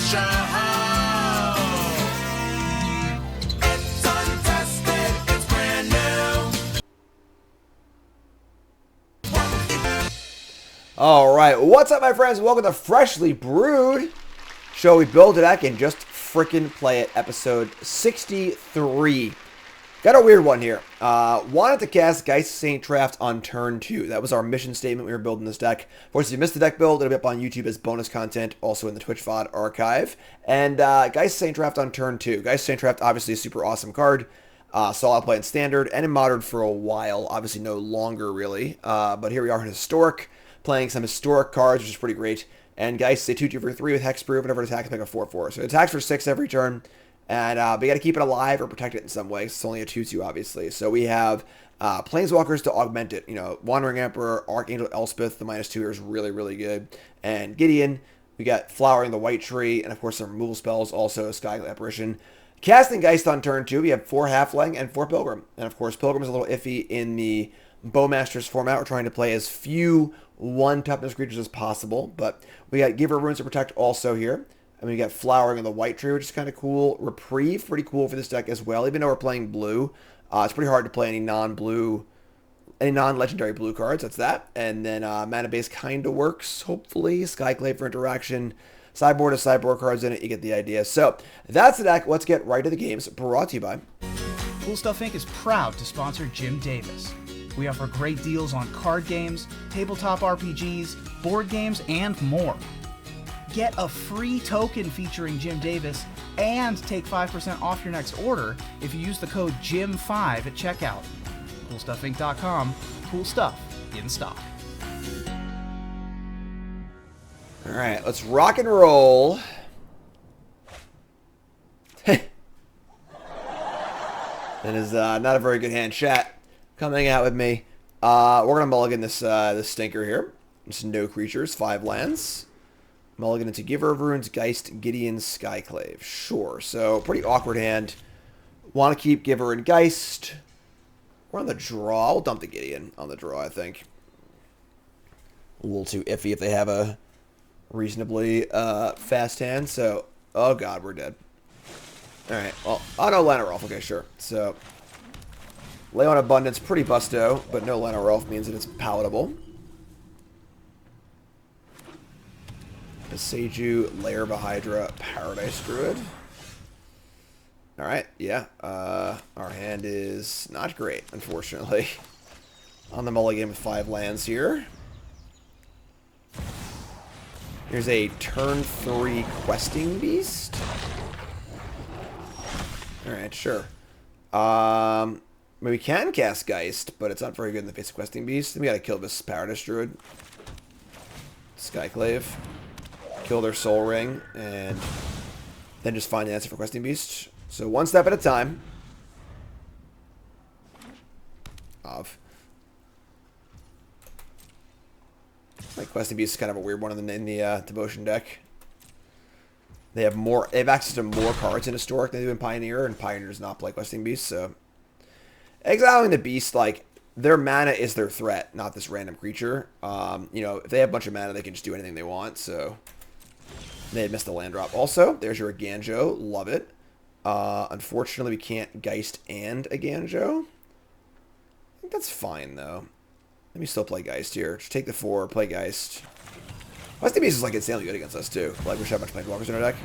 show. It's untested, it's brand new. All right, what's up, my friends? Welcome to Freshly Brewed. Show we build a deck and just frickin' play it. Episode 63. Got a weird one here. Wanted to cast Geist of Saint Traft on turn 2. That was our mission statement. We were building this deck. Of course, if you missed the deck build, it'll be up on YouTube as bonus content, also in the Twitch VOD archive. And Geist of Saint Traft on turn 2. Geist of Saint Traft, obviously a super awesome card. Saw I play in Standard and in Modern for a while. Obviously no longer, really. But here we are in Historic, playing some Historic cards, which is pretty great. And Geist, a 2/2 for 3 with Hexproof, whenever it attacks, make a 4/4. So it attacks for 6 every turn. And we got to keep it alive or protect it in some way. It's only a 2/2, obviously. So we have Planeswalkers to augment it. You know, Wandering Emperor, Archangel Elspeth, the -2 here is really, really good. And Gideon, we got Flowering the White Tree, and of course some removal spells, also Sky Apparition. Casting Geist on turn 2, we have 4 Halfling and 4 Pilgrim. And of course, Pilgrim is a little iffy in the Bowmasters format. We're trying to play as few 1-toughness creatures as possible. But we got Giver Runes to protect also here. And we got Flowering of the White Tree, which is kind of cool. Reprieve, pretty cool for this deck as well. Even though we're playing blue, it's pretty hard to play any non-blue, any non-legendary blue cards. That's that. And then Mana Base kind of works, hopefully. Skyclave for interaction. Sideboard to sideboard cards in it. You get the idea. So that's the deck. Let's get right to the games. Brought to you by Cool Stuff Inc. is proud to sponsor Jim Davis. We offer great deals on card games, tabletop RPGs, board games, and more. Get a free token featuring Jim Davis and take 5% off your next order if you use the code JIM5 at checkout. CoolStuffInc.com. Cool stuff in stock. All right, let's rock and roll. That is not a very good hand. Chat coming out with me. We're gonna mulligan this this stinker here. Just no creatures, 5 lands. Mulligan into Giver of Runes, Geist, Gideon, Skyclave. Sure. So pretty awkward hand. Want to keep Giver and Geist. We're on the draw. We'll dump the Gideon on the draw, I think. A little too iffy if they have a reasonably fast hand. So, oh god, we're dead. Alright, well, oh no, Lana Rolf. Okay, sure. So, Leon Abundance, pretty busto, but no Lana Rolf means that it's palatable. The Seiju, Lair of a Hydra, Paradise Druid. Alright, yeah. Our hand is not great, unfortunately. On the mulligan with 5 lands here. Here's a turn 3 Questing Beast. Alright, sure. We can cast Geist, but it's not very good in the face of Questing Beast. Then we gotta kill this Paradise Druid. Skyclave. Kill their Soul Ring, and then just find the answer for Questing Beast. So one step at a time. Like Questing Beast is kind of a weird one in the Devotion deck. They have access to more cards in Historic than they do in Pioneer, and Pioneer does not play Questing Beast, so exiling the Beast, like, their mana is their threat, not this random creature. You know, if they have a bunch of mana, they can just do anything they want, so they had missed the land drop. Also, there's your Aganjo. Love it. Unfortunately, we can't Geist and Aganjo. I think that's fine, though. Let me still play Geist here. Just take the 4, play Geist. Questing Beast is, like, insanely good against us, too. Like, we should have a bunch of Planeswalkers in our deck.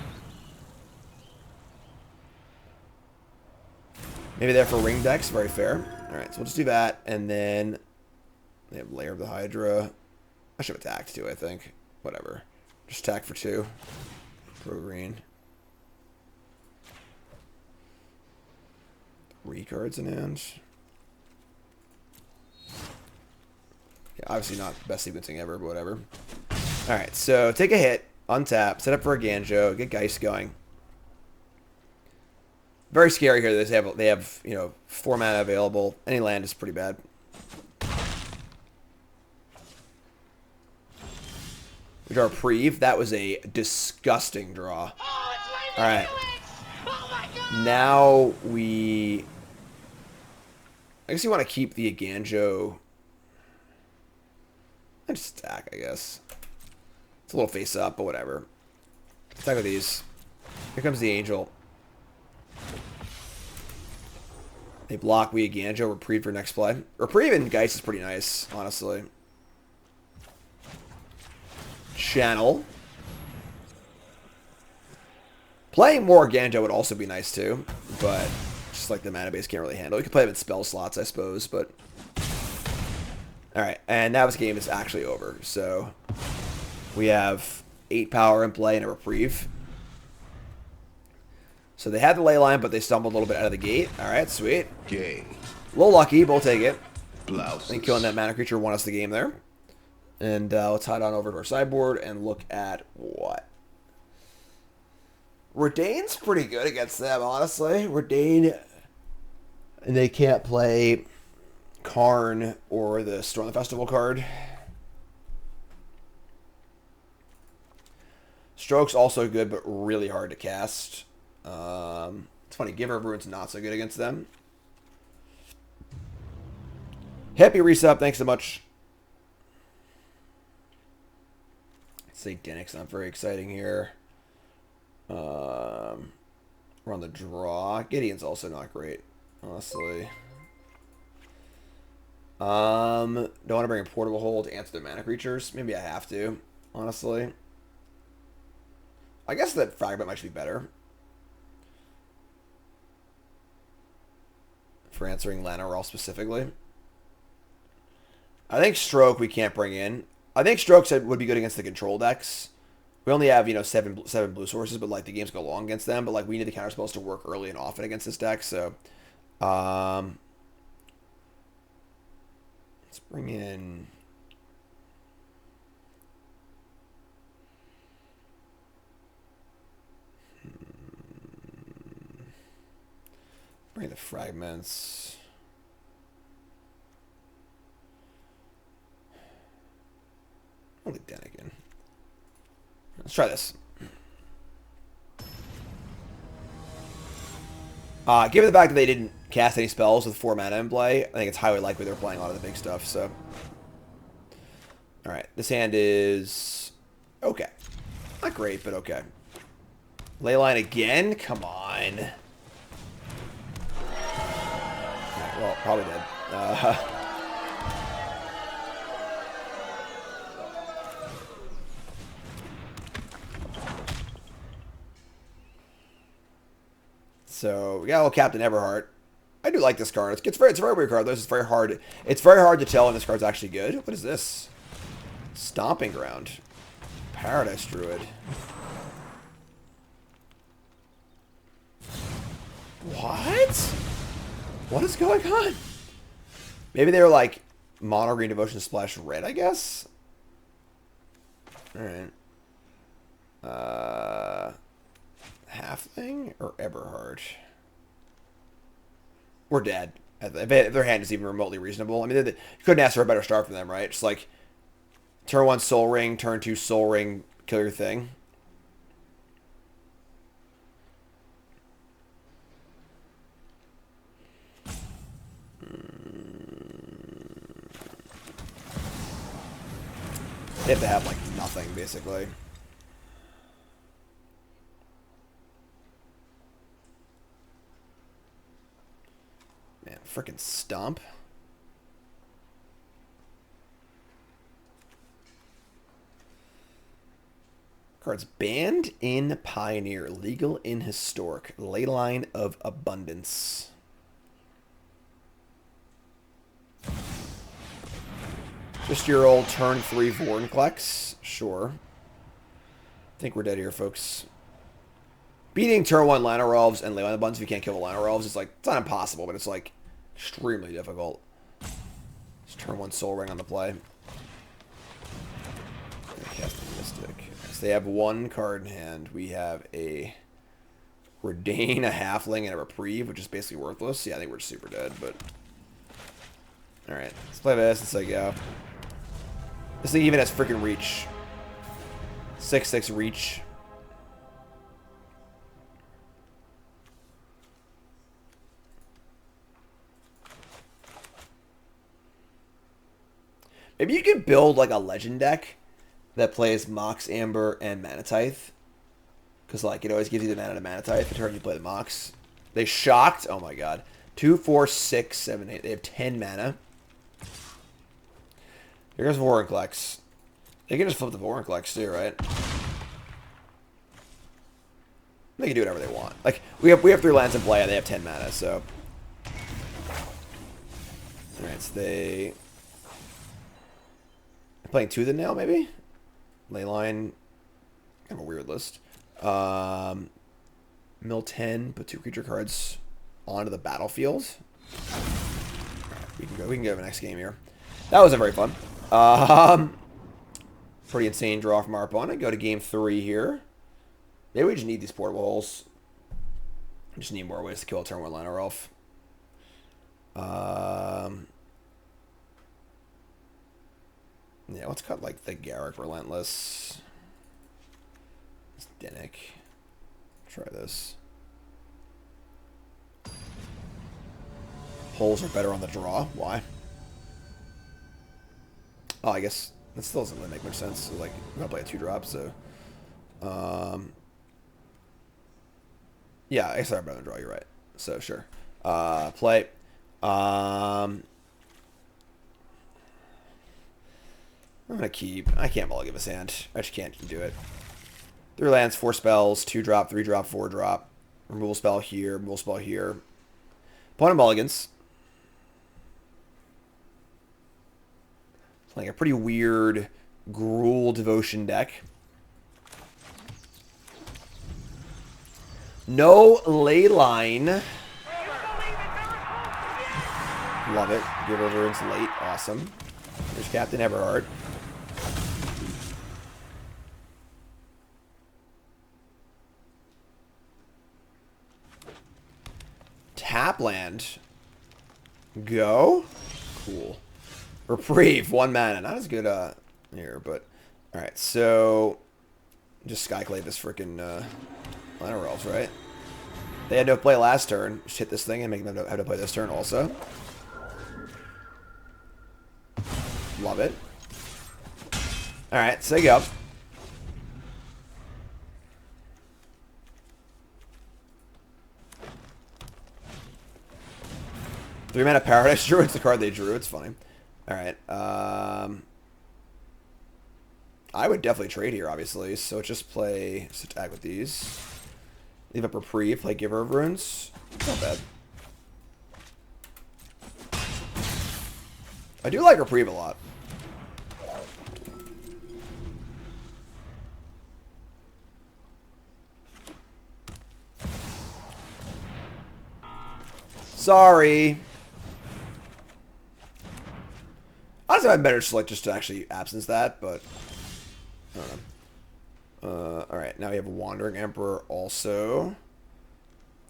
Maybe they're for ring decks. Very fair. Alright, so we'll just do that. And then they have Lair of the Hydra. I should have attacked, too, I think. Whatever. Just attack for 2. Pro green. 3 cards in hand. Yeah, obviously not the best sequencing ever, but whatever. Alright, so take a hit, untap, set up for a Ganjo, get Geist going. Very scary here. They have, you know, 4 mana available. Any land is pretty bad. We draw a Preve. That was a disgusting draw. Alright. Now we... I guess you want to keep the Aganjo. And just attack, I guess. It's a little face up, but whatever. Attack with these. Here comes the Angel. They block, we Ganjo, Reprieve for next play. Reprieve and Geist is pretty nice, honestly. Channel. Playing more Ganjo would also be nice too, but just like the mana base can't really handle. You can play them in spell slots, I suppose, but... Alright, and now this game is actually over, so... We have 8 power in play and a Reprieve. So they had the ley line, but they stumbled a little bit out of the gate. Alright, sweet. Game. A little lucky, but we'll take it. Blouses. I think killing that mana creature won us the game there. And let's head on over to our sideboard and look at what? Redain's pretty good against them, honestly. Redain, and they can't play Karn or the Storm the Festival card. Stroke's also good, but really hard to cast. It's funny, Giver of Rune's not so good against them. Happy resub, thanks so much. St. Dennick's not very exciting here. We're on the draw. Gideon's also not great, honestly. Don't want to bring a Portable Hold to answer their mana creatures. Maybe I have to, honestly. I guess that Fragment might be better for answering Llanowar specifically. I think Stroke we can't bring in. I think Stroke would be good against the control decks. We only have, you know, seven blue sources, but like the games go long against them. But like we need the counter spells to work early and often against this deck. So, let's bring in. Bring the fragments. Only Dennigan. Let's try this. Given the fact that they didn't cast any spells with 4 mana in play, I think it's highly likely they're playing a lot of the big stuff, so. Alright, this hand is okay. Not great, but okay. Leyline again? Come on. Right, well, probably dead. So we got a little Captain Everheart. I do like this card. It's a very weird card. It's very hard. It's very hard to tell when this card's actually good. What is this? Stomping Ground. Paradise Druid. What? What is going on? Maybe they were like mono green devotion splash red, I guess. All right. Halfling or Eberhard? We're dead. If their hand is even remotely reasonable. I mean, you couldn't ask for a better start from them, right? Just like turn 1 Soul Ring, turn 2 Soul Ring, kill your thing. They have to have like nothing, basically. Man, frickin' Stomp. Cards banned in Pioneer, legal in Historic, Leyline of Abundance. Just your old turn 3 Vornklex, sure. I think we're dead here, folks. Beating turn 1 Llanowar Elves and Leyline of Abundance if you can't kill the Llanowar Elves is like, it's not impossible, but it's like extremely difficult. Just turn 1 Soul Ring on the play. Cast the Mystic. So they have 1 card in hand. We have a Redain, a Halfling, and a Reprieve, which is basically worthless. Yeah, I think we're super dead, but... Alright, let's play this. Let's like, go. This thing even has freaking reach. 6/6 reach. Maybe you could build like a legend deck that plays Mox Amber and Mana Tithe. Because, like, it always gives you the mana to mana type the turn you play the Mox. They shocked. Oh, my God. 2, 4, 6, 7, 8. They have 10 mana. Here goes Vorinclex. They can just flip the Vorinclex, too, right? They can do whatever they want. Like, we have 3 lands in play, and they have 10 mana, so... Alright, so they're playing 2 then now, maybe? Leyline. Kind of a weird list. Mill 10, put 2 creature cards onto the battlefield. Right, we can go to the next game here. That wasn't very fun. Pretty insane draw from our opponent. Go to game 3 here. Maybe we just need these portable holes. We just need more ways to kill a turn 1 liner elf. Yeah, let's cut like the Garruk Relentless. It's Dinnick. Try this. Holes are better on the draw. Why? Oh, I guess that still doesn't really make much sense. So, like, I'm gonna play a 2-drop, so yeah, I guess I'm better than draw. You're right. So sure. Play. I'm gonna keep. I can't mulligan this hand. I just can't do it. 3 lands, 4 spells, 2-drop, 3-drop, 4-drop. Removal spell here, removal spell here. Opponent mulligans. Playing a pretty weird Gruul Devotion deck. No Leyline. Love it. Give Reverence late. Awesome. There's Captain Everhart. Tap land. Go. Cool. Reprieve. 1 mana. Not as good here, but alright, so just Skyclave this freaking Liner Elves, right? They had no play last turn. Just hit this thing and make them have to play this turn also. Love it. Alright, so you go. Three mana Paradise Druid. It's the card they drew. It's funny. Alright. I would definitely trade here, obviously. So just play... Just attack with these. Leave up Reprieve. Play Giver of Runes. Not bad. I do like Reprieve a lot. Sorry. Honestly, I'd better select just to actually absence that, but I don't know. Alright, now we have a Wandering Emperor also. I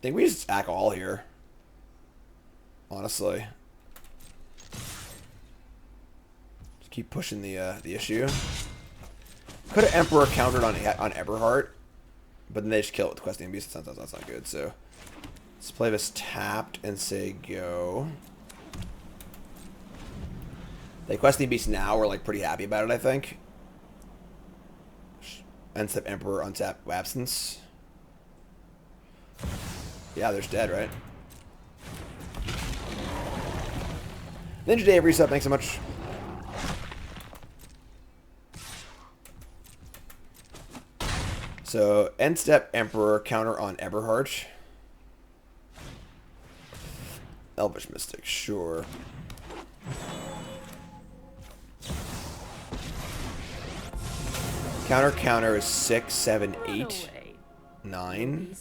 think we just attack all here. Honestly. Just keep pushing the issue. Could have Emperor countered on Eberhard, but then they just kill it with Questing Beast. Sometimes that's not good, so let's play this tapped and say go. They Questing Beast now, we're like pretty happy about it, I think. Unstep Emperor, untap Absence. Yeah, there's dead, right? Ninja Dave reset, thanks so much. So, end step Emperor, counter on Eberhard. Elvish Mystic, sure. Counter is 6, 7, 8, 9.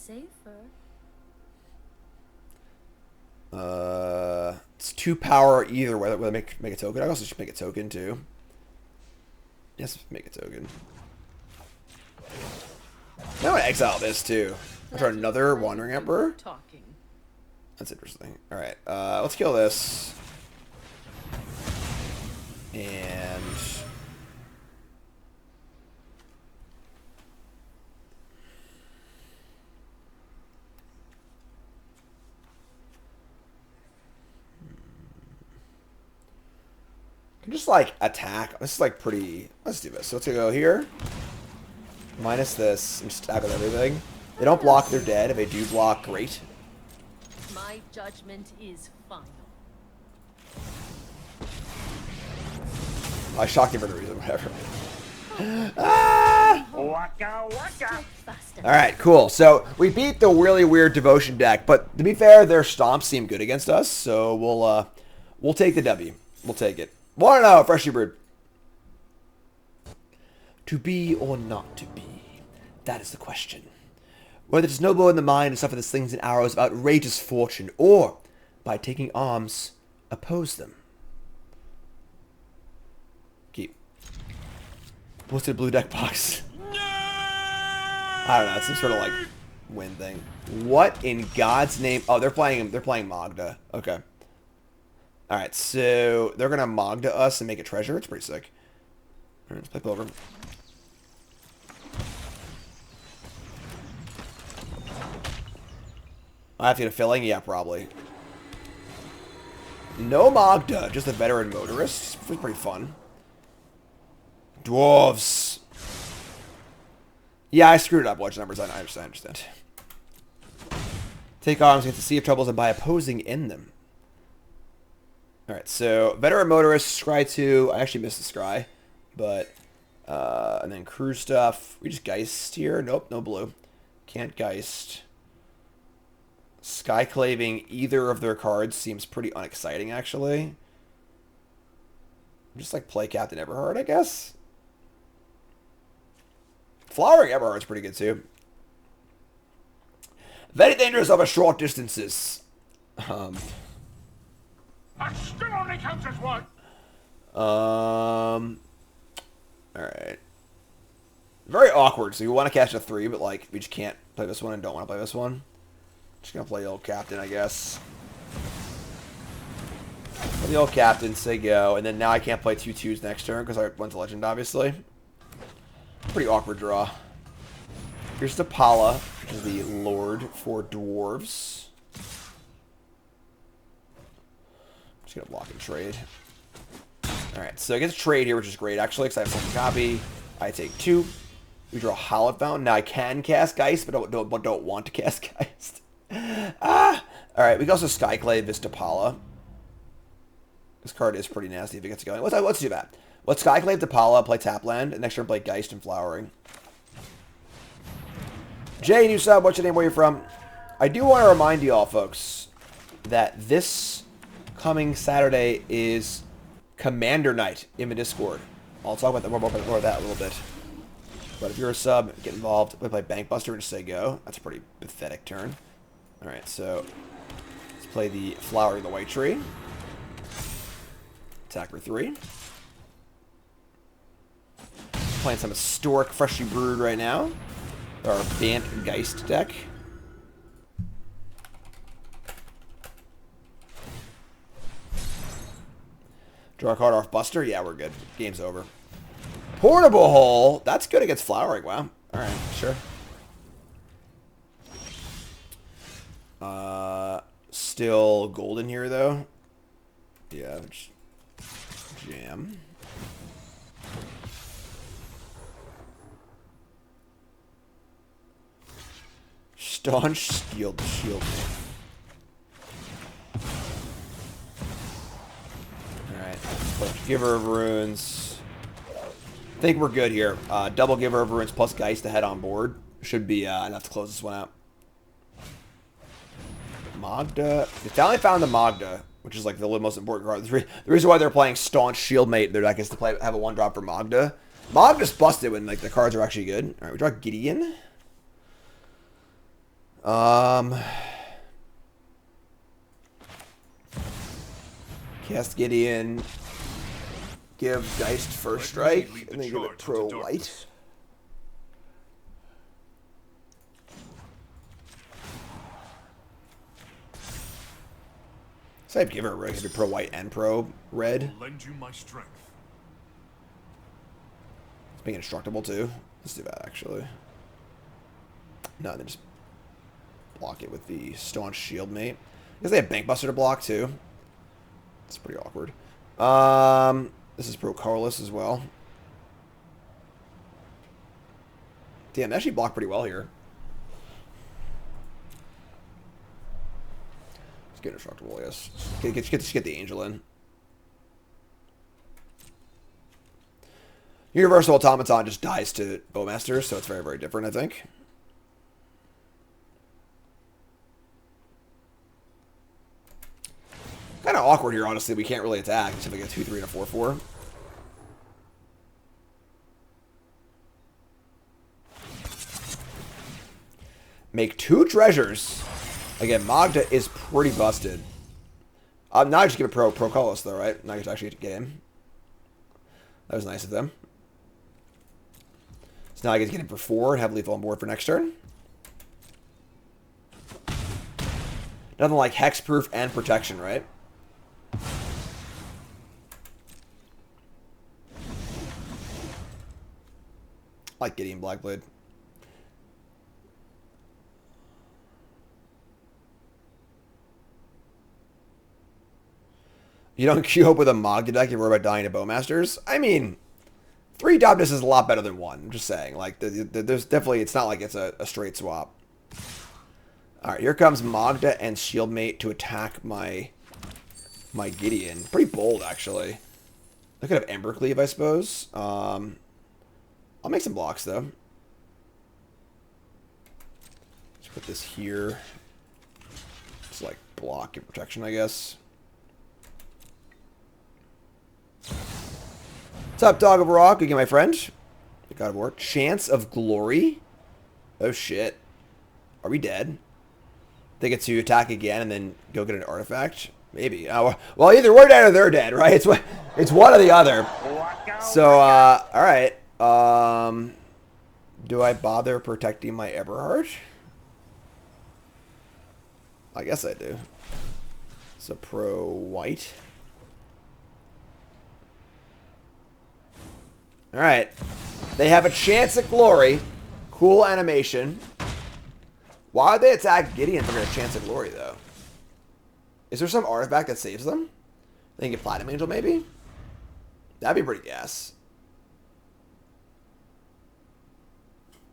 It's 2 power either way. Whether make a token. I also should make a token too. Yes, make a token. Now I want to exile this too. I'll try another Wandering Emperor. That's interesting. Alright, let's kill this. And can just like attack. This is like pretty. Let's do this. So let's go here. Minus this, and just attack with everything. They don't block, they're dead. If they do block, great. My judgment is final. I shocked him for no reason, whatever. Ah! Waka waka. Faster. Alright, cool. So, we beat the really weird devotion deck, but to be fair, their stomps seem good against us, so we'll take the W. We'll take it. Wanna know, Freshly Brewed. To be or not to be? That is the question. Whether it is noble in the mind to suffer the slings and arrows of outrageous fortune, or, by taking arms, oppose them. Keep. What's the blue deck box? I don't know. It's some sort of like win thing. What in God's name? Oh, they're playing Magda. Okay. All right, so they're gonna Magda us and make a treasure. It's pretty sick. All right, let's play Pilgrim. I have to get a filling? Yeah, probably. No Magda, just a veteran motorist. It's pretty fun. Dwarves. Yeah, I screwed it up. Watch numbers. I understand. Take arms against the Sea of Troubles and by opposing in them. Alright, so veteran motorist, scry 2. I actually missed the scry. But, and then crew stuff. We just Geist here. Nope, no blue. Can't Geist. Skyclaving either of their cards seems pretty unexciting, actually. Just like play Captain Everhard, I guess. Flowering Everhard's pretty good too. Very dangerous over short distances. That still only counts as one. Alright. Very awkward, so you want to catch a 3, but like we just can't play this one and don't want to play this one. Just gonna play old Captain, I guess. Play the old Captain, say go, and then now I can't play 2/2s next turn because I went to Legend, obviously. Pretty awkward draw. Here's the Pala, which is the Lord for Dwarves. Just gonna block and trade. Alright, so I get to trade here, which is great actually, because I have second copy. I take 2. We draw Hallowed Fountain. Now I can cast Geist, but don't want to cast Geist. Alright, we can also Skyclave this Pala. This card is pretty nasty if it gets going. Let's do that. Let's Skyclave Pala, play Tapland, and next turn play Geist and Flowering. Jay, new sub, what's your name, where you from? I do want to remind you all, folks, that this coming Saturday is Commander Night in the Discord. I'll talk about that more of that a little bit. But if you're a sub, get involved. We play Bankbuster and just say go. That's a pretty pathetic turn. Alright, so let's play the Flowering the White Tree. Attack for 3. Playing some historic Freshly Brewed right now. Our Bant Geist deck. Draw a card off Buster. Yeah, we're good. Game's over. Portable Hole. That's good against Flowering. Wow. Alright, sure. Still golden here, though. Yeah, jam. Staunch Shield. Alright, Giver of Runes. I think we're good here. Double Giver of Runes plus Geist to head on board. Should be enough to close this one out. Magda. They finally found the Magda, which is like the most important card. The reason why they're playing Staunch Shieldmate, their deck is to have a 1-drop for Magda. Magda's busted when like the cards are actually good. Alright, we draw Gideon. Cast Gideon. Give Geist first strike, and then give it Pro White. So I'd give her a red. Could be Pro White and Pro Red. Lend you my strength. It's being indestructible too. Let's do that actually. No, then just block it with the Staunch Shieldmate. Because they have Bankbuster to block too. It's pretty awkward. This is Pro Colorless as well. Damn, they actually blocked pretty well here. Let's get indestructible, I guess. Get the angel in. Universal Automaton just dies to Bowmaster, so it's very, very different, I think. Kind of awkward here, honestly. We can't really attack until we get 2-3 and a 4-4. Make 2 treasures. Again, Magda is pretty busted. Now I just give it pro colorless though, right? Now I get to actually get him. That was nice of them. So now I get to get him for 4 and have lethal on board for next turn. Nothing like hexproof and protection, right? I like Gideon Blackblade. You don't queue up with a Magda deck, you worry about dying to Bowmasters. I mean, 3 Dobness is a lot better than 1. I'm just saying. Like, there's definitely, it's not like it's a straight swap. Alright, here comes Magda and Shieldmate to attack my Gideon. Pretty bold, actually. I could have Embercleave, I suppose. I'll make some blocks, though. Let's put this here. It's like block and protection, I guess. What's up, Dog of Rock? Again, my friend. God of War. Chance of Glory? Oh, shit. Are we dead? They get to attack again and then go get an artifact? Maybe. Well, either we're dead or they're dead, right? It's one or the other. So, alright. Do I bother protecting my Eberhard? I guess I do. So, pro white. Alright. They have a Chance at Glory. Cool animation. Why would they attack Gideon for a Chance at Glory, though? Is there some artifact that saves them? They can get Platinum Angel, maybe? That'd be pretty gas.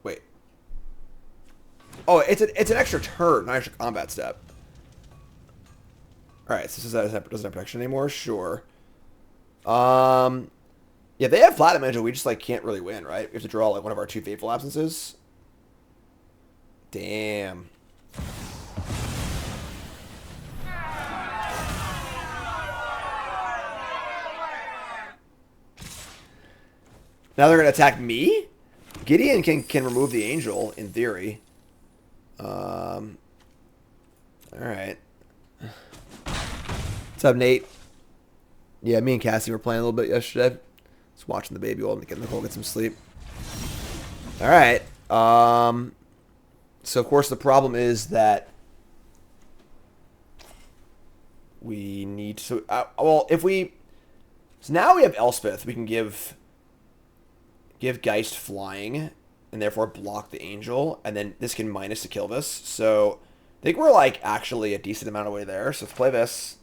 Wait. Oh, it's an extra turn, not an extra combat step. Alright, so doesn't have protection anymore? Sure. Yeah, they have Platinum Angel, we just, like, can't really win, right? We have to draw, like, one of our 2 Fateful Absences. Damn. Now they're going to attack me? Gideon can remove the angel, in theory. Alright. What's up, Nate? Yeah, me and Cassie were playing a little bit yesterday. Just watching the baby while Nicole get some sleep. Alright. So, of course, the problem is that we need to... well, if we... So now we have Elspeth. We can give Geist flying and therefore block the angel. And then this can minus to kill this. So, I think we're, like, actually a decent amount of way there. So, let's play this.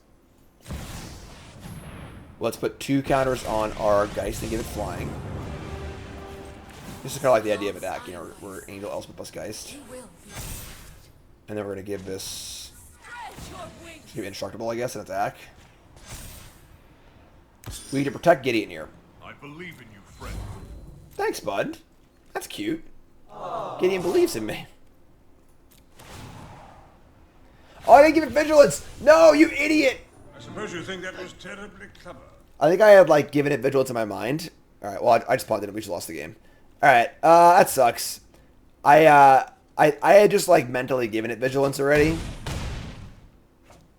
Let's put 2 counters on our Geist and give it flying. This is kind of like the idea of a deck, you know, we're Angel, Elspeth plus Geist. And then we're going to give this... Give it Indestructible, I guess, and attack. We need to protect Gideon here. I believe in you, friend. Thanks, bud. That's cute. Gideon believes in me. Oh, I didn't give it Vigilance! No, you idiot! I suppose you think that was terribly clever. I think I had, like, given it Vigilance in my mind. Alright, well, I just pawned it and we just lost the game. Alright, that sucks. I had just, like, mentally given it Vigilance already.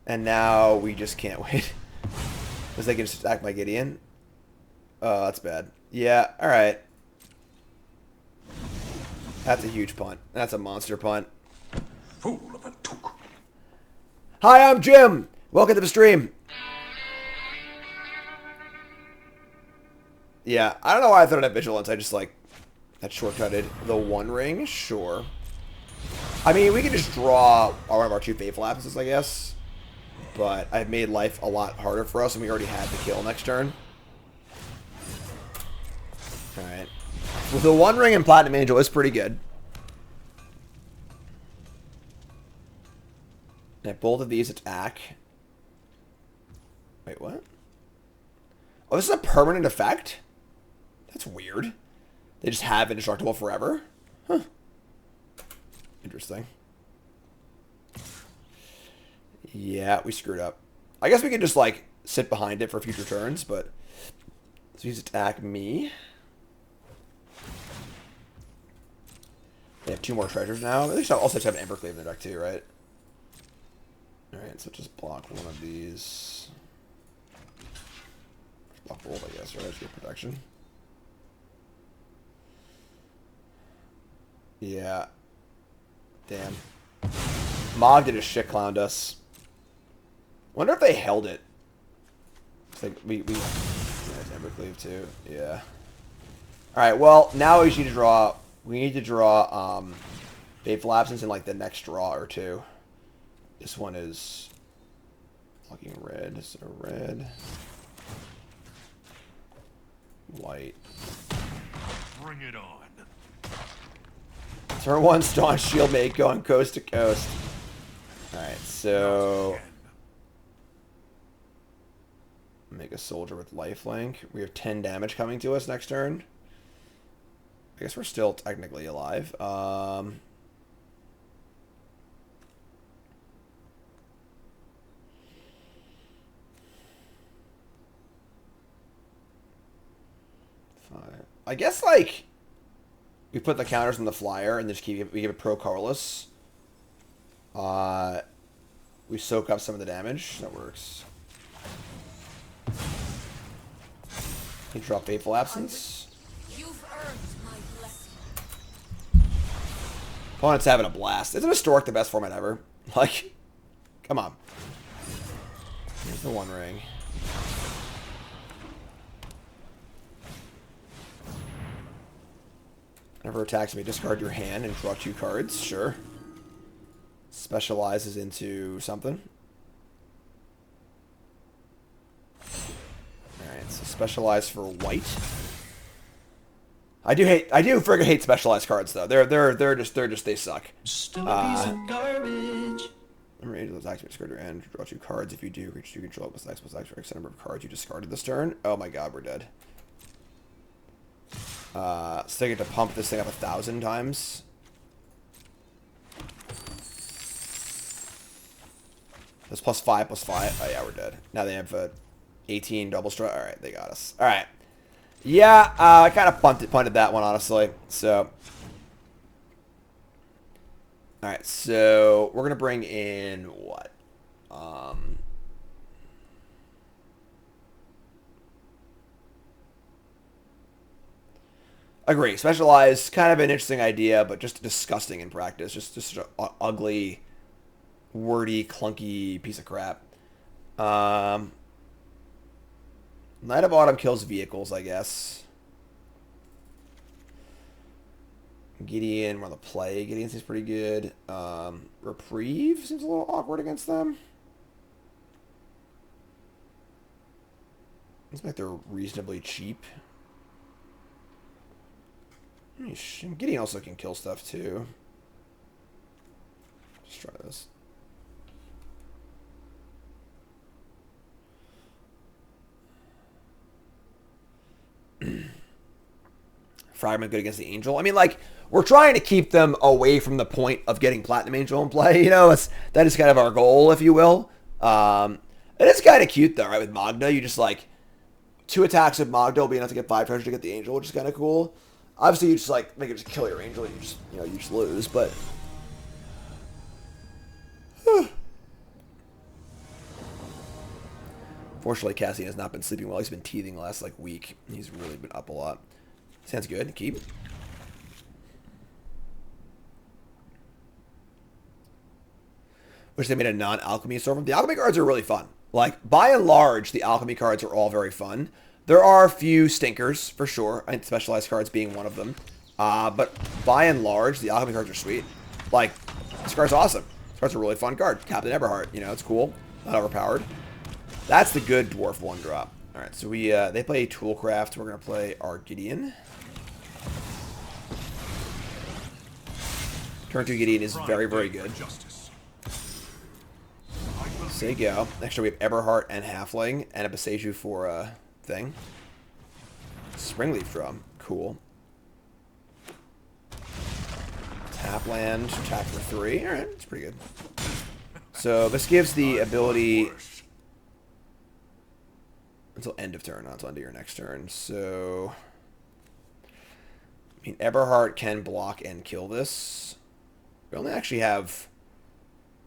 And now we just can't wait. Because they can just attack my Gideon. Oh, that's bad. Yeah, alright. That's a huge punt. That's a monster punt. Fool of a took. Hi, I'm Jim! Welcome to the stream. Yeah, I don't know why I thought it had Vigilance. I just, like, that shortcutted the One Ring. Sure. I mean, we can just draw one of our 2 Fateful Absences, I guess. But I've made life a lot harder for us, and we already had the kill next turn. Alright. With the One Ring and Platinum Angel, it's pretty good. And both of these attack. Wait, what? Oh, this is a permanent effect? That's weird. They just have indestructible forever? Huh. Interesting. Yeah, we screwed up. I guess we could just, like, sit behind it for future turns, but... So he's attack me. They have 2 more treasures now. They should also have an Embercleave in their deck, too, right? Alright, so just block one of these. Block both, I guess, right? Just get protection. Yeah. Damn. Mog did a shit clowned us. Wonder if they held it. It's like we yeah, Embercleave too. Yeah. Alright, well, now we need to draw Fateful Absence in like the next draw or two. This one is fucking red. So red. White. Bring it on. Turn 1, Staunch Shieldmate going coast to coast. Alright, so... Make a soldier with lifelink. We have 10 damage coming to us next turn. I guess we're still technically alive. Fine. I guess, like... We put the counters on the flyer and just we give it pro colorless. We soak up some of the damage. That works. You drop Fateful Absence. You've earned my blessing. Opponent's having a blast. Isn't Historic the best format ever? Like, come on. Here's the One Ring. Whenever attacks me, discard your hand and draw 2 cards. Sure. Specializes into something. Alright, so specialize for white. I do friggin' hate specialized cards though. They're just they suck. Still a piece of garbage. Remember, those attacks me, discard your hand, draw 2 cards. If you do, reach 2 control plus X for X number of cards you discarded this turn. Oh my god, we're dead. So I get to pump this thing up 1,000 times. That's +5, +5. Oh yeah, we're dead. Now they have 18 double strike. Alright, they got us. Alright. Yeah, I kind of punted that one, honestly. So. Alright, so we're going to bring in what? Agree. Specialized, kind of an interesting idea, but just disgusting in practice. Just an ugly, wordy, clunky piece of crap. Knight of Autumn kills vehicles, I guess. Gideon, we're on the play. Gideon seems pretty good. Reprieve seems a little awkward against them. Seems like they're reasonably cheap. Gideon also can kill stuff too. Let's try this. Fragment good against the Angel. I mean, like, we're trying to keep them away from the point of getting Platinum Angel in play. You know, that is kind of our goal, if you will. It is kind of cute though, right? With Magna, you just like 2 attacks with Magna will be enough to get 5 treasure to get the Angel, which is kind of cool. Obviously, you just like make it just kill your Angel, and you just lose. But fortunately, Cassian has not been sleeping well. He's been teething the last like week. He's really been up a lot. Sounds good. Keep. Wish they made a non-alchemy storm. The alchemy cards are really fun. Like, by and large, the alchemy cards are all very fun. There are a few stinkers, for sure. I think specialized cards being one of them. But by and large, the alchemy cards are sweet. Like, this card's awesome. This card's a really fun card. Captain Eberhard, you know, it's cool. Not overpowered. That's the good dwarf 1-drop. Alright, so they play Toolcraft. We're going to play our Gideon. Turn 2 Gideon is very, very good. Say go. Next up we have Eberhardt and Halfling, and a Beseju for thing. Springleaf Drum. Cool. Tap land, tap for 3. Alright, that's pretty good. So this gives the ability until end of turn, not until end of your next turn. So, I mean, Eberhardt can block and kill this. We only actually have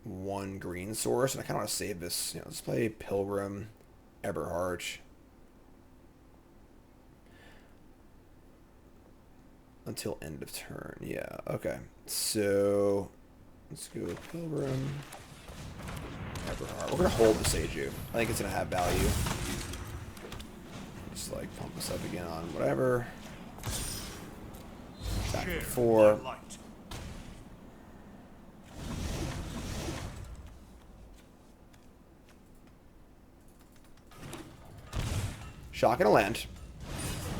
1 green source, and I kind of want to save this. You know, let's play Pilgrim, Eberhardt. Until end of turn. Yeah, okay. So, let's go with Pilgrim, Eberhardt. We're going to hold the Seiju. I think it's going to have value. Just like pump this up again on whatever. Back to 4. Shock and a land.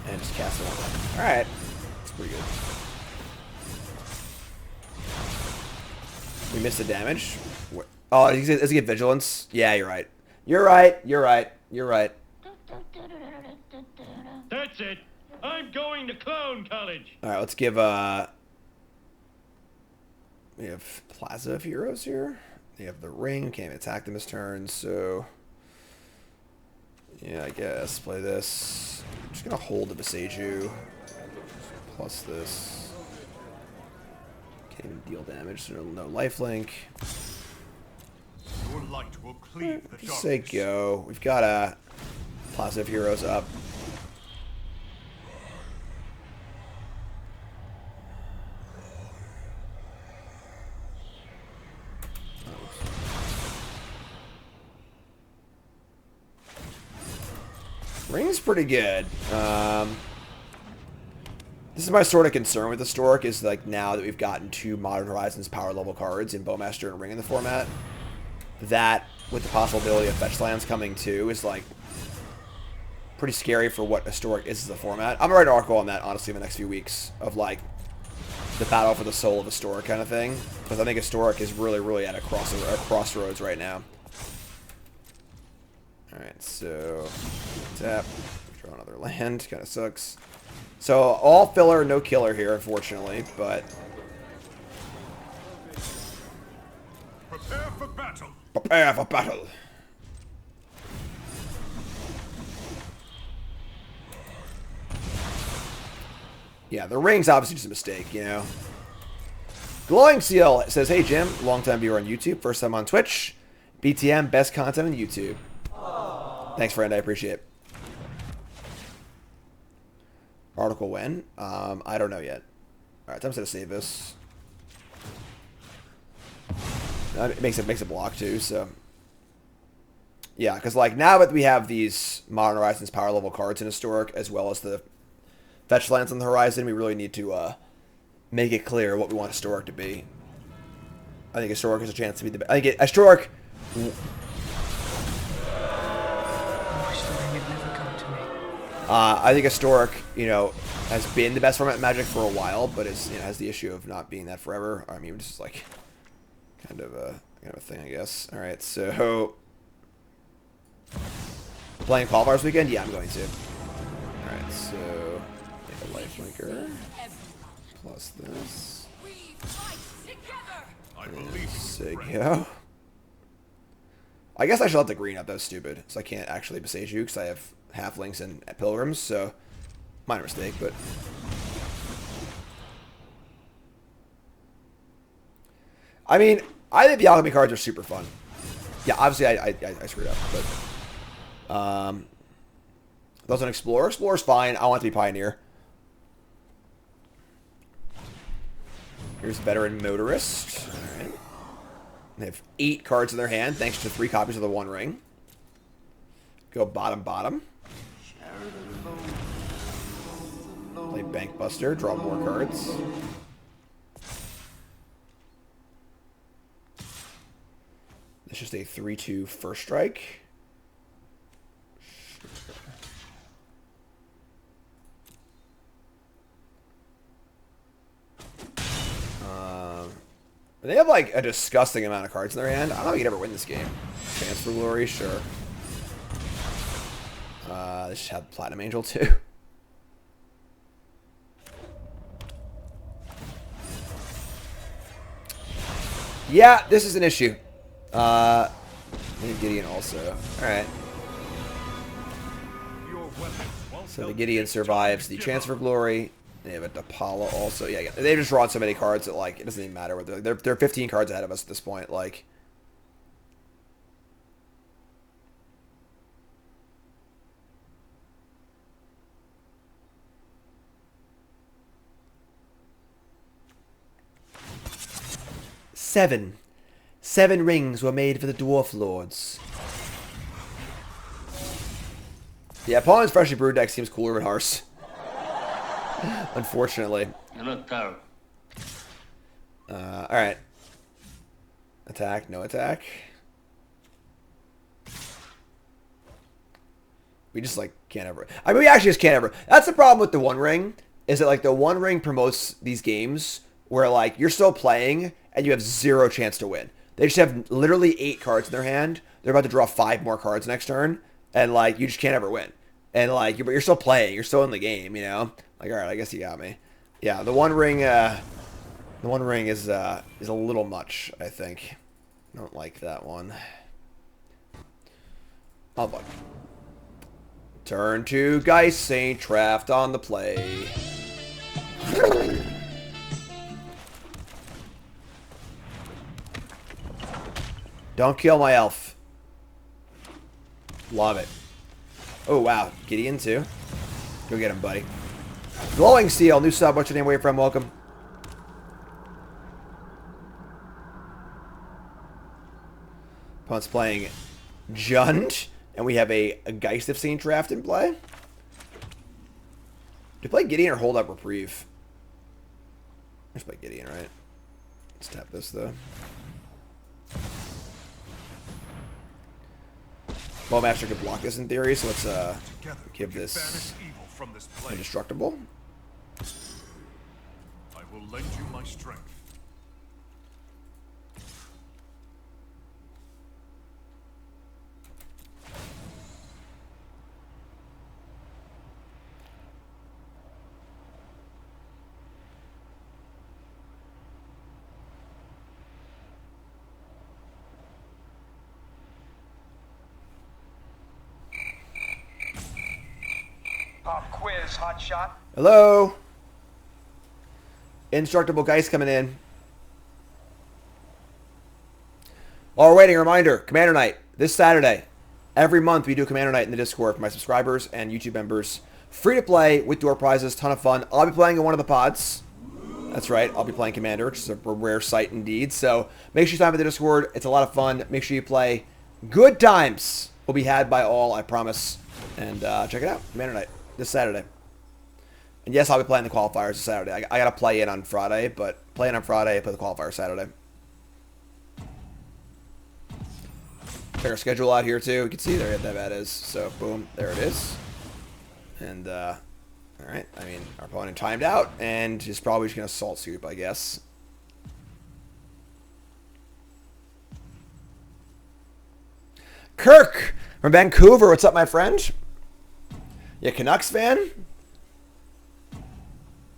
And just cast it on. Alright. That's pretty good. We missed the damage. What? Oh, does he get vigilance? Yeah, you're right. You're right. You're right. You're right. That's it. I'm going to clown college. Alright, let's give we have Plaza of Heroes here. They have the ring, can't attack them this turn, so yeah, I guess play this. I'm just gonna hold the Beseju. Plus this. Can't even deal damage, so no lifelink. Your light will cleave the Just say go. We've got a Plaza of Heroes up. Ring's pretty good. This is my sort of concern with the Stork, is like now that we've gotten 2 Modern Horizons power level cards in Bowmaster and Ring in the format, that with the possibility of fetch lands coming too is like pretty scary for what a Stork is as a format. I'm gonna write an article on that honestly in the next few weeks of like the battle for the soul of a Stork kind of thing, because I think a Stork is really at a crossroads right now. Alright, so tap, draw another land, kind of sucks. So all filler, no killer here, unfortunately, but prepare for battle. Prepare for battle. Yeah, the ring's obviously just a mistake, you know. Glowing Seal says, "Hey Jim, longtime viewer on YouTube, first time on Twitch. BTM, best content on YouTube." Thanks, friend. I appreciate it. Article when? I don't know yet. Alright, time to save this. It makes a block too, so. Yeah, because like now that we have these Modern Horizons power level cards in Historic, as well as the fetch lands on the horizon, we really need to make it clear what we want Historic to be. I think Historic has a chance to be the best. I think Historic. I think Historic, you know, has been the best format in Magic for a while, but it's, you know, has the issue of not being that forever. I mean, this is like kind of a thing, I guess. All right, so playing Qualifiers weekend, yeah, I'm going to. All right, so take a lifelinker plus this. Sig, yeah. I guess I should let the green up. That was stupid. So I can't actually Beseju because I have halflings and pilgrims, so minor mistake, but I mean, I think the alchemy cards are super fun. Yeah, obviously I screwed up, but those on Explorer. Explorer's fine. I want to be Pioneer. Here's Veteran Motorist. All right. They have 8 cards in their hand, thanks to 3 copies of the One Ring. Go bottom. Play Bank Buster, draw more cards. It's just a 3/2 first strike. They have like a disgusting amount of cards in their hand. I don't know if you can ever win this game. Chance for Glory, sure. They should have Platinum Angel too. Yeah, this is an issue. Maybe Gideon also. Alright. So the Gideon survives the Chance for Glory. They have a Dapala also. Yeah, they've just drawn so many cards that, like, it doesn't even matter what they're 15 cards ahead of us at this point. Like, Seven rings were made for the Dwarf Lords. Yeah, opponent's Freshly Brewed deck seems cooler than ours. Unfortunately. You're not Garruk. Alright. Attack, no attack. We just, like, can't ever... I mean, we actually just can't ever... That's the problem with the One Ring, is that, like, the One Ring promotes these games where, like, you're still playing and you have zero chance to win. They just have literally 8 cards in their hand. They're about to draw 5 more cards next turn, and, like, you just can't ever win. And, like, but you're still playing. You're still in the game, you know? Like, alright, I guess you got me. Yeah, the One Ring, is a little much, I think. I don't like that one. Oh, bug. Turn to Geist Saint Traft on the play. Don't kill my elf. Love it. Oh, wow. Gideon, too. Go get him, buddy. Glowing Steel. New sub. What's your name? Where you from? Welcome. Opponent's playing Jund. And we have a Geist of Saint Traft in play. Do you play Gideon or hold up Reprieve? Let's play Gideon, right? Let's tap this, though. Bowmaster could block this in theory, so let's give this indestructible. I will lend you my strength. Quiz, hot shot. Hello. Indestructible Geist coming in. While we're waiting, a reminder, Commander Night, this Saturday. Every month we do Commander Night in the Discord for my subscribers and YouTube members. Free to play with door prizes, ton of fun. I'll be playing in one of the pods. That's right, I'll be playing Commander, which is a rare sight indeed. So make sure you sign up at the Discord. It's a lot of fun. Make sure you play. Good times will be had by all, I promise. And check it out, Commander Night, this Saturday. And yes, I'll be playing the qualifiers this Saturday. I got to play in on Friday, but playing on Friday, play the qualifier Saturday. Check our schedule out here, too. You can see there that is. So, boom, there it is. And, alright. I mean, our opponent timed out, and is probably just going to Salt Scoop, I guess. Kirk from Vancouver. What's up, my friend? Yeah, Canucks fan?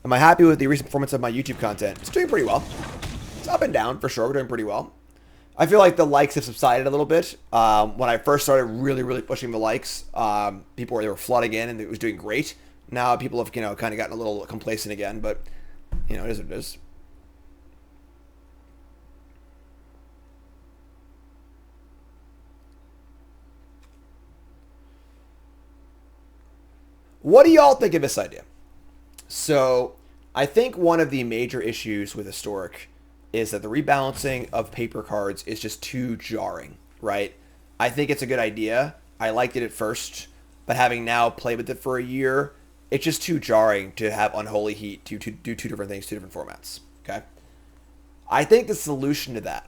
Am I happy with the recent performance of my YouTube content? It's doing pretty well. It's up and down, for sure. We're doing pretty well. I feel like the likes have subsided a little bit. When I first started really pushing the likes, people were flooding in and it was doing great. Now people have, kind of gotten a little complacent again, but, it is what it is. What do y'all think of this idea? So, I think one of the major issues with Historic is that the rebalancing of paper cards is just too jarring, right? I think it's a good idea. I liked it at first, but having now played with it for a year, it's just too jarring to have Unholy Heat to do two different things, two different formats, okay? I think the solution to that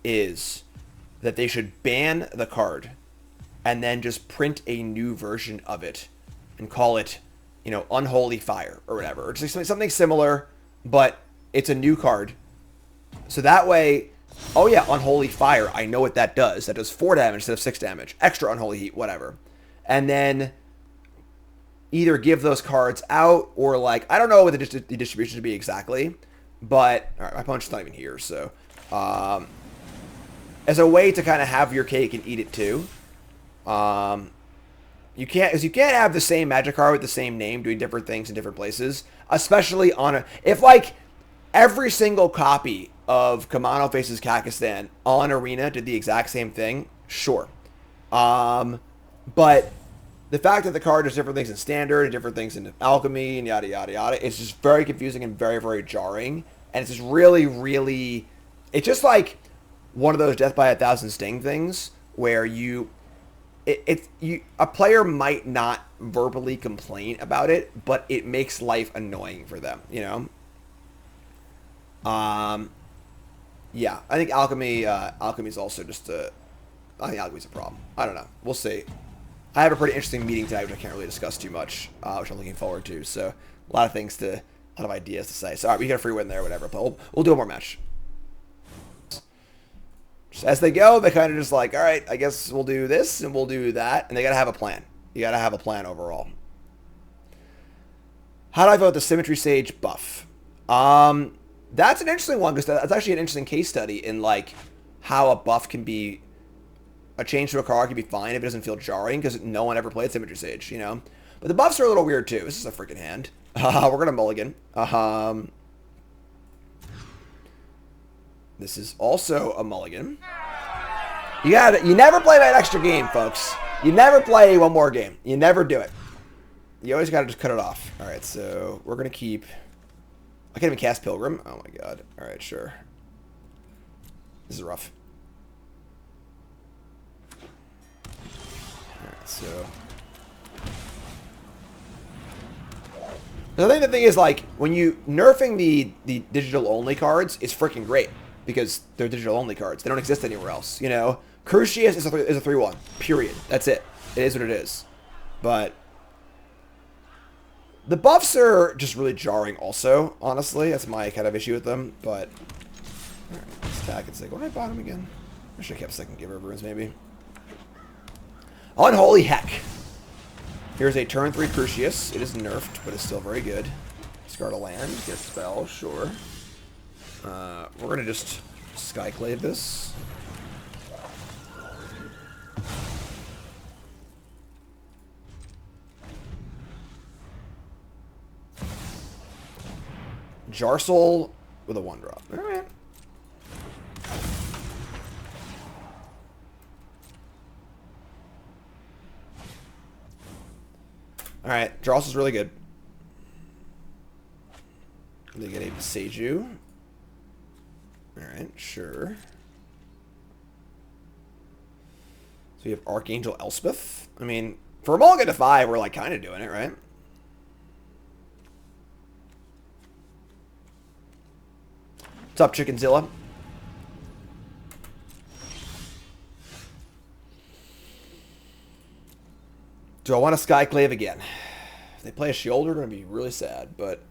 is that they should ban the card and then just print a new version of it and call it, Unholy Fire or whatever. Or just something similar, but it's a new card. So that way, Oh yeah, Unholy Fire. I know what that does. That does 4 damage instead of 6 damage. Extra Unholy Heat, whatever. And then either give those cards out or like, I don't know what the distribution should be exactly. But, alright, my opponent's not even here, so. As a way to kind of have your cake and eat it too. You can't have the same magic card with the same name doing different things in different places. Especially on a, if like every single copy of Kamano Faces Kakistan on Arena did the exact same thing, sure. But the fact that the card does different things in Standard and different things in Alchemy and yada yada yada, it's just very confusing and very, very jarring. And it's just really, really, it's just like one of those Death by a Thousand Sting things where a player might not verbally complain about it, but it makes life annoying for them, you know? Yeah, I think Alchemy's also just I think Alchemy's a problem. I don't know. We'll see. I have a pretty interesting meeting tonight, which I can't really discuss too much, which I'm looking forward to. So a lot of ideas to say. So all right, we got a free win there, whatever. But we'll do one more match. Just as they go, they kind of just like, all right, I guess we'll do this and we'll do that, and they gotta have a plan. You gotta have a plan overall. How do I vote the Symmetry Sage buff? That's an interesting one because that's actually an interesting case study in like how a buff can be. A change to a card can be fine if it doesn't feel jarring because no one ever played Symmetry Sage, you know? But the buffs are a little weird too. This is a freaking hand. We're going to mulligan. This is also a mulligan. You never play that extra game, folks. You never play one more game. You never do it. You always got to just cut it off. All right, so we're going to keep... I can't even cast Pilgrim. Oh my god. All right, sure. This is rough. So, I think the thing is, like, when you nerfing the digital only cards is freaking great because they're digital only cards. They don't exist anywhere else. You know, Crucius is a 3/1. Period. That's it. It is what it is. But the buffs are just really jarring. Also, honestly, that's my kind of issue with them. But all right, let's attack and say, go ahead, bottom again. I should have kept Second Giver of Runes maybe. Unholy Heck. Here's a turn 3 Crucius. It is nerfed, but it's still very good. Discard a land, get a spell, sure. We're going to just Skyclave this. Jarsoul with a 1-drop. Alright. Alright, Jarsoul's is really good. They get a Seiju. Alright, sure. So you have Archangel Elspeth. I mean, for a mulligan to 5, we're like kind of doing it, right? What's up, Chickenzilla? Do I want to Skyclave again? If they play a Shield, we're going to be really sad, but...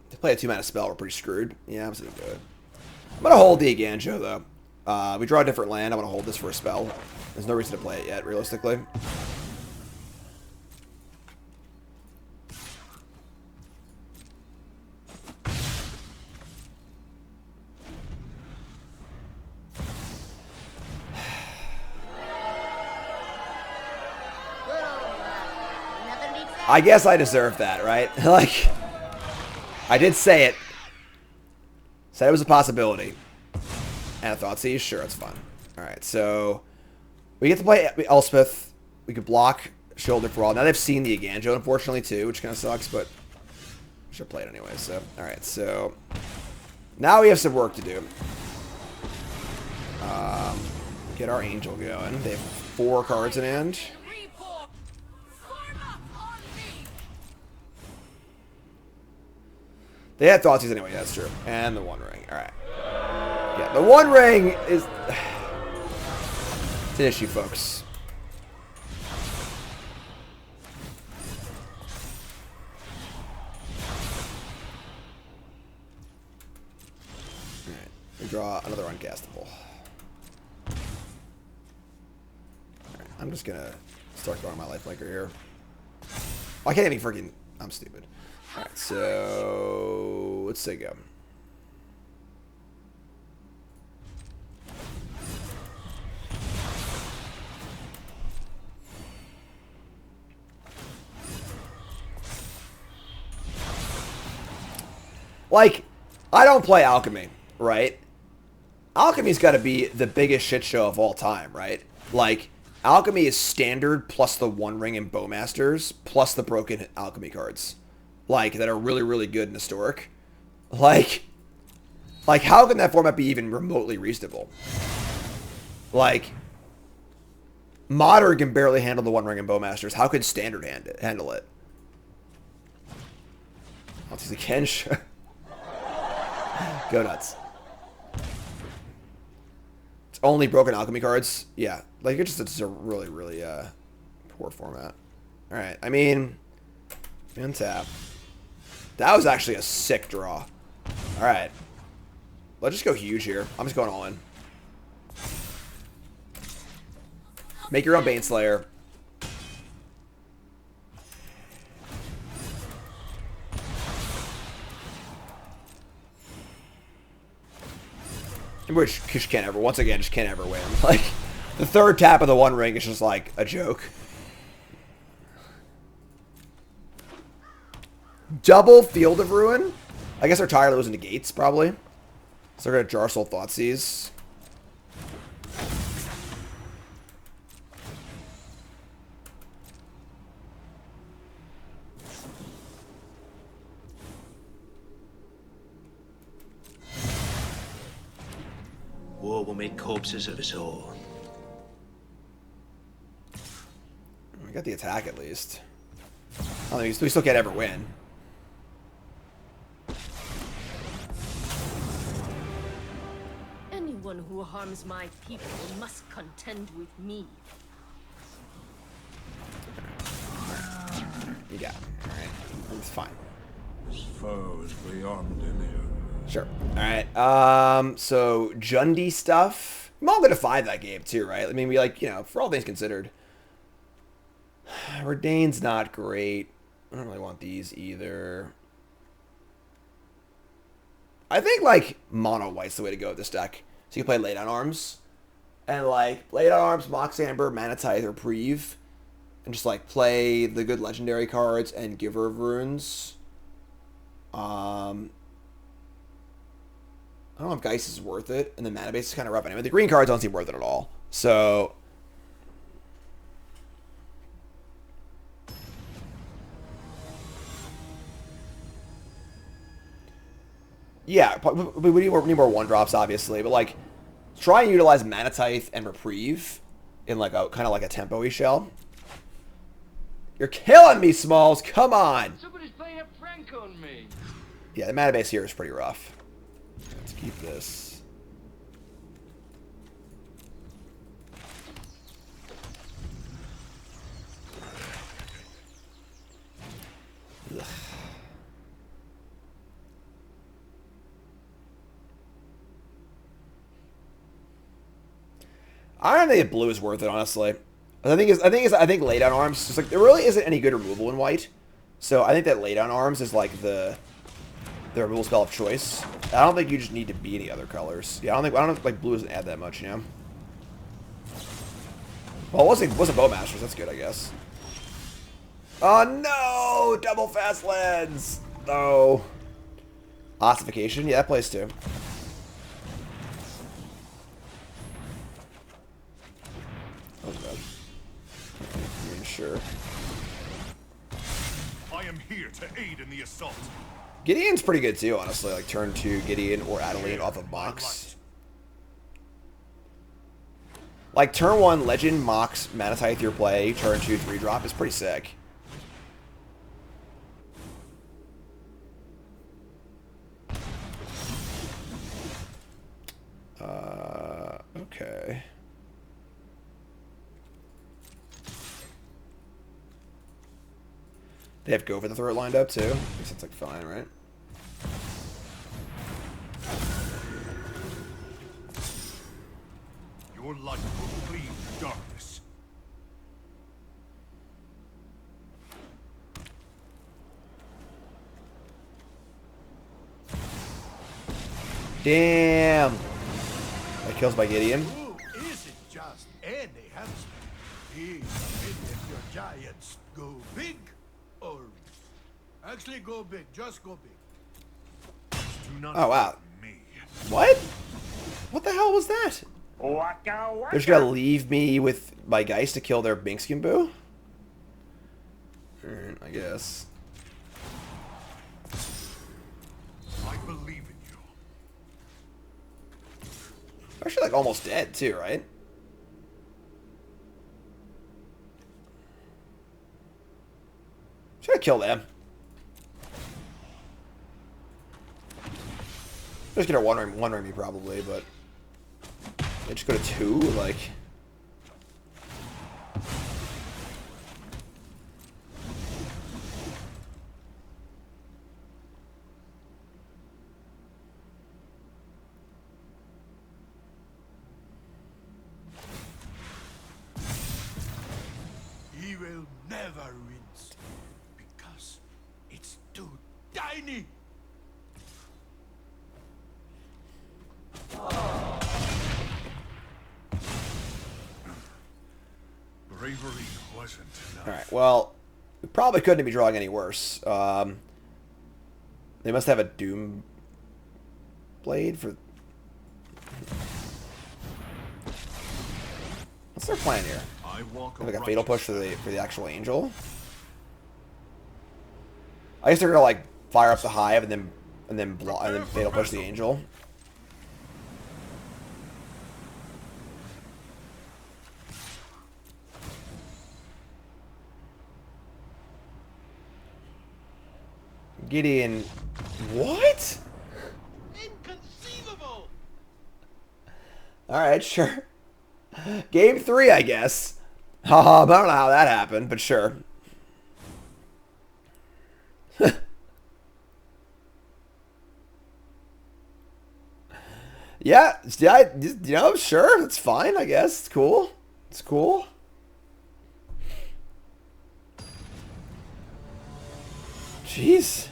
If they play a 2-mana spell, we're pretty screwed. Yeah, I'm just going to do it. I'm going to hold the Aganjo, though. We draw a different land. I want to hold this for a spell. There's no reason to play it yet, realistically. I guess I deserve that, right? Like, I did say it. Said it was a possibility. And I thought, see, sure, it's fun. Alright, so... We get to play Elspeth. We could block Shoulder for all. Now they've seen the Aganjo, unfortunately, too, which kind of sucks, but... I should play it anyway, so... Alright, so... Now we have some work to do. Get our Angel going. They have 4 cards in hand. They had Thoughtseize anyway, that's true. And the One Ring. Alright. Yeah, the One Ring is... It's an issue, folks. Alright, we draw another uncastable. Alright, I'm just gonna start drawing my lifelinker here. Oh, I can't even freaking... I'm stupid. Alright, so... let's say go. Like, I don't play Alchemy, right? Alchemy's got to be the biggest shit show of all time, right? Like, Alchemy is standard plus the One Ring and Bowmasters plus the broken Alchemy cards. Like, that are really, really good and historic. Like, how can that format be even remotely reasonable? Like, Modern can barely handle the One Ring and Bowmasters. How could Standard handle it? I'll take the Kensh. Go nuts. It's only broken Alchemy cards. Yeah, like it's a really, really poor format. All right, I mean, untap. That was actually a sick draw. All right, let's just go huge here. I'm just going all in. Make your own Baneslayer. Which just can't ever, once again, just can't ever win. Like, the third tap of the One Ring is just like a joke. Double Field of Ruin? I guess they're tired of losing to Gates, probably. So they're going to Jarsoul Thoughtseize. War will make corpses of us all. We got the attack at least. I think we still can't ever win. Anyone who harms my people must contend with me. You got it. Alright. It's fine. This foe is beyond any. Sure. Alright. So, Jundi stuff. I'm all going to 5 that game, too, right? I mean, we, like, you know, for all things considered. Redain's not great. I don't really want these either. I think, like, Mono White's the way to go with this deck. So you can play Lay Down Arms. And, like, Lay Down Arms, Mox Amber, Manatithe, Reprieve. And just, like, play the good legendary cards and Giver of Runes. I don't know if Geist is worth it, and the mana base is kind of rough anyway. The green cards don't seem worth it at all. So, yeah, we need more 1-drops, obviously, but like, try and utilize Manatithe and Reprieve in like a kind of like a tempo-y shell. You're killing me, Smalls. Come on. Somebody's playing a prank on me. Yeah, the mana base here is pretty rough. Let's keep this. Ugh. I don't think blue is worth it, honestly. I think Lay Down Arms, just like there really isn't any good removal in white. So I think that Lay Down Arms is like the removal spell of choice. I don't think you just need to be any other colors. Yeah, I don't think like blue doesn't add that much, you know. Well, it wasn't Bowmasters. That's good, I guess. Oh no! Double fast lens. No. Ossification. Yeah, that plays too. Oh god. I mean, sure. I am here to aid in the assault. Gideon's pretty good too, honestly. Like turn 2 Gideon or Adeline off of Mox. Like turn 1 Legend, Mox, Manatithe your play, turn 2 3-drop is pretty sick. They have Go for the throat lined up too. I guess it's like fine, right? Your light will cleave the darkness. Damn. That kills by Gideon. Who isn't just any hamster? He's if your giants go big, or actually go big, just go big. Do not Oh, wow. me. What? What the hell was that? They're just gonna leave me with my Geist to kill their Binkskin Boo? Alright, I guess. I believe in you. They're actually like almost dead too, right? Should I kill them? They're just gonna one-ring me probably, but they just go to 2, like. He will never rinse because it's too tiny. Bravery wasn't enough. Alright, well, we probably couldn't be drawing any worse. They must have a Doom Blade for... What's their plan here? I walk Like a Fatal Push for the actual Angel? I guess they're gonna like fire up the Hive and then Fatal Push the Angel. Gideon, what? Inconceivable! Alright, sure. Game 3, I guess. Haha, I don't know how that happened, but sure. Yeah, you know, sure, it's fine, I guess. It's cool. It's cool. Jeez.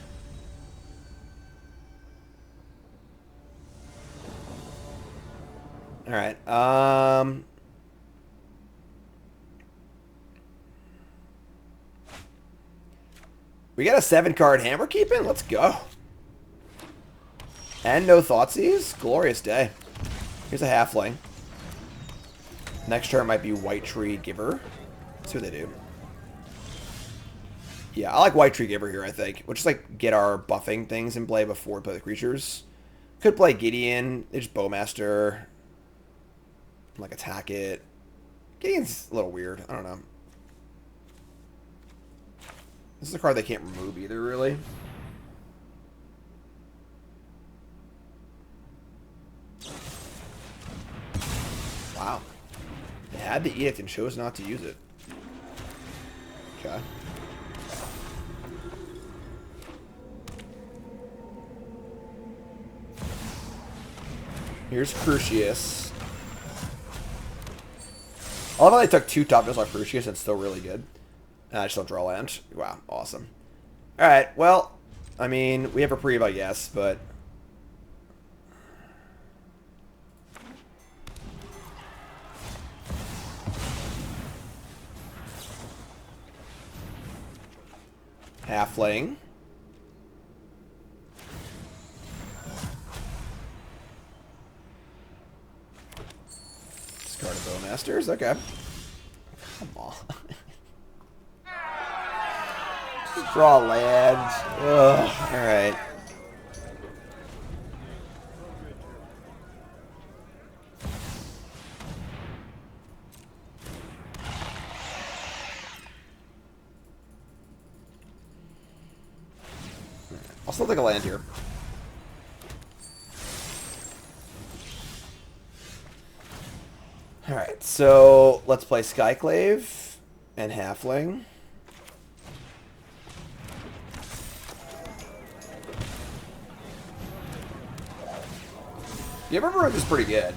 All right. We got a 7-card hammer keeping. Let's go. And no Thoughtseize. Glorious day. Here's a halfling. Next turn might be White Tree Giver. Let's see what they do. Yeah, I like White Tree Giver here, I think. We'll just, like, get our buffing things in play before we play the creatures. Could play Gideon. They just Bowmaster. Like, attack it. Gideon's a little weird. I don't know. This is a card they can't remove either, really. Wow. They had the Edict and chose not to use it. Okay. Here's Crucius. I love how they took 2 top just like Crucius and it's still really good. I just don't draw land. Wow, awesome. Alright, well, I mean, we have a reprieve, I guess, but... Halfling. Discard of Bowmasters, okay. Come on. Just draw land. Ugh, alright. I'll still take a land here. Alright, so let's play Skyclave and Halfling. Yeah, Riverwood is pretty good.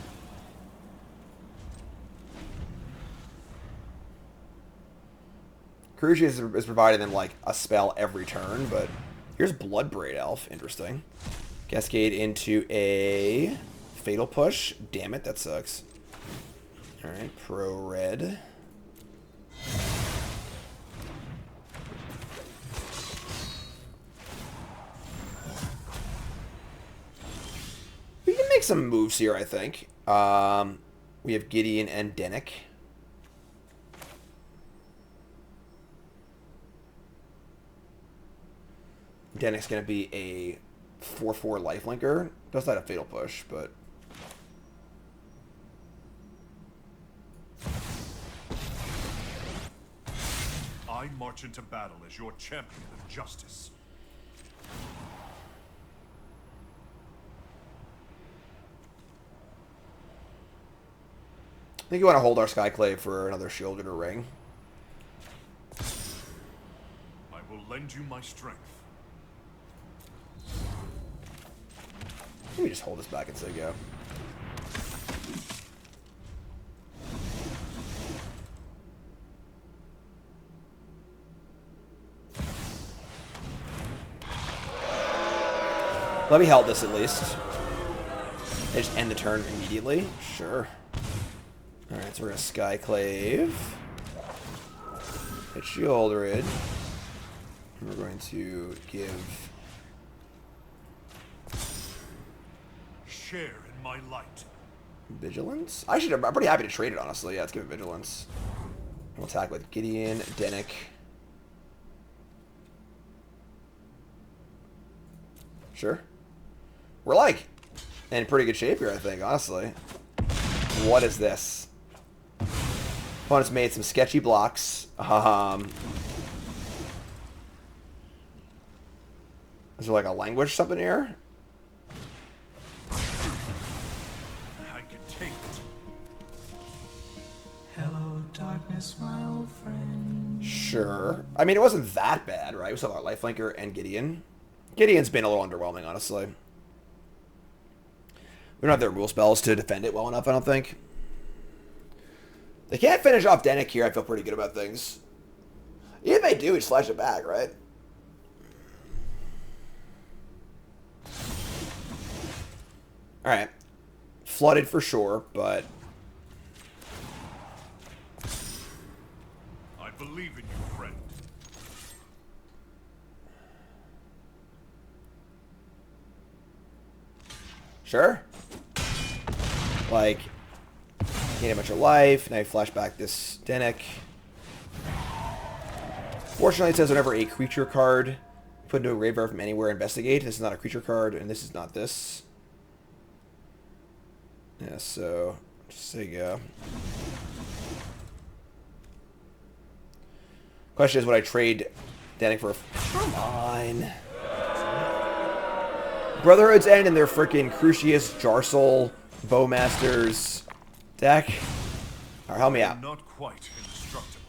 Crucius is providing them like a spell every turn, but here's Bloodbraid Elf. Interesting. Cascade into a Fatal Push. Damn it, that sucks. Alright, Pro Red. We can make some moves here, I think. We have Gideon and Dennick. Dennick's going to be a 4/4 lifelinker. Does not have Fatal Push, but... I march into battle as your champion of justice. I think you want to hold our Skyclave for another Shielded or Ring. I will lend you my strength. Let me just hold this back and say go. Let me hold this at least. They just end the turn immediately? Sure. Alright, so we're going to Skyclave. Hit Shieldred. And we're going to give... Share in my light. Vigilance? I'm pretty happy to trade it, honestly. Yeah, let's give it Vigilance. We'll attack with Gideon, Dennick. Sure. We're like in pretty good shape here, I think, honestly. What is this? Opponent's made some sketchy blocks. Is there like a language something here? I can take it. Hello, darkness, my old friend. Sure. I mean, it wasn't that bad, right? We saw our Lifelinker and Gideon. Gideon's been a little underwhelming, honestly. We don't have their rule spells to defend it well enough, I don't think. They can't finish off Dennick here. I feel pretty good about things. Even if they do, we just flash it back, right? Alright. Flooded for sure, but... I believe in you, friend. Sure. Like, gain a bunch of life. Now you flash back this Dennick. Fortunately, it says whenever a creature card put into a graveyard from anywhere, investigate. This is not a creature card, and this is not this. Yeah, so just say go. Question is, would I trade Dennick for? Come on. Brotherhood's End in their freaking Crucius, Jarsoul, Bowmasters deck. Alright, help me out. Not quite indestructible.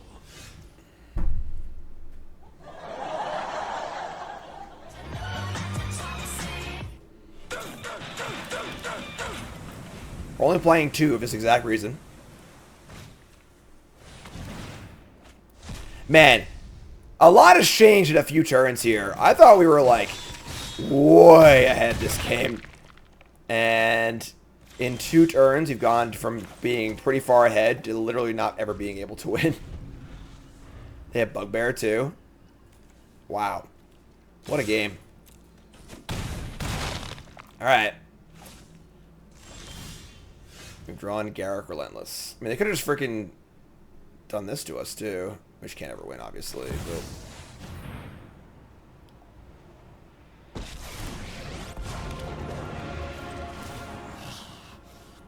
We're only playing 2 of this exact reason. Man, a lot has changed in a few turns here. I thought we were like way ahead this game. And in 2 turns, we've gone from being pretty far ahead to literally not ever being able to win. They have Bugbear too. Wow. What a game. Alright. We've drawn Garruk Relentless. I mean, they could have just freaking done this to us too. Which can't ever win, obviously, but...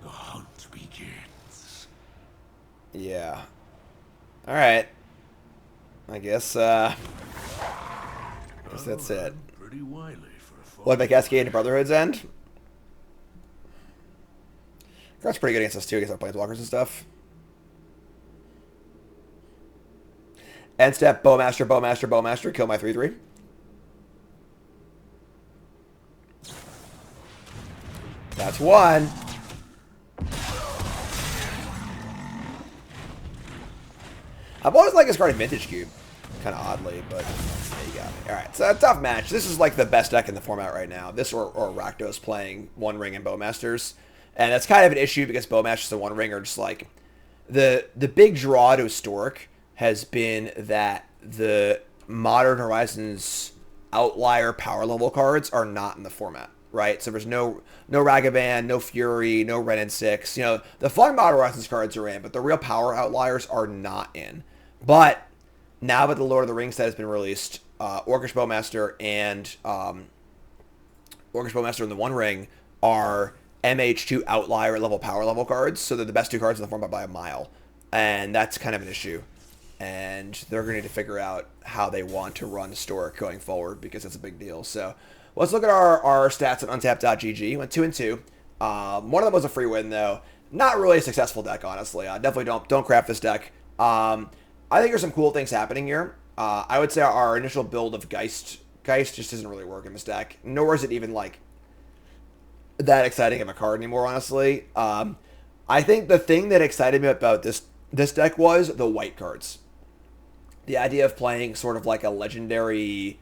The hunt begins. Yeah. Alright. I guess that's it. Pretty wily for a What about Cascade and Brotherhood's End? That's pretty good against us too, against our planeswalkers and stuff. End step, Bowmaster, Bowmaster, Bowmaster, kill my 3/3. That's one. I've always liked this card in Vintage Cube. Kind of oddly, but there you got me. Alright, so a tough match. This is like the best deck in the format right now. This or Rakdos playing One Ring and Bowmasters. And that's kind of an issue because Bowmasters and One Ring are just like... The big draw to Historic has been that the Modern Horizons outlier power level cards are not in the format, right? So there's no Ragavan, no Fury, no Ren and 6. You know, the fun Modern Horizons cards are in, but the real power outliers are not in. But now that the Lord of the Rings set has been released, Orcish Bowmaster and the One Ring are MH2 outlier level power level cards, so they're the best two cards in the format by a mile, and that's kind of an issue. And they're going to need to figure out how they want to run Historic going forward because it's a big deal. So let's look at our stats at untapped.gg. Went 2-2. One of them was a free win though. Not really a successful deck, honestly. Definitely don't craft this deck. I think there's some cool things happening here. I would say our initial build of Geist just doesn't really work in this deck, nor is it even like that exciting of a card anymore, honestly. I think the thing that excited me about this deck was the white cards. The idea of playing sort of like a legendary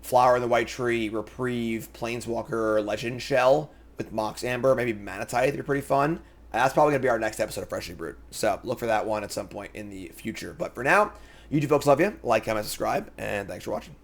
Flower in the White Tree, Reprieve, Planeswalker, Legend Shell with Mox Amber, maybe Mana Tithe would be pretty fun. That's probably going to be our next episode of Freshly Brewed. So look for that one at some point in the future. But for now, you two folks, love you. Like, comment, subscribe, and thanks for watching.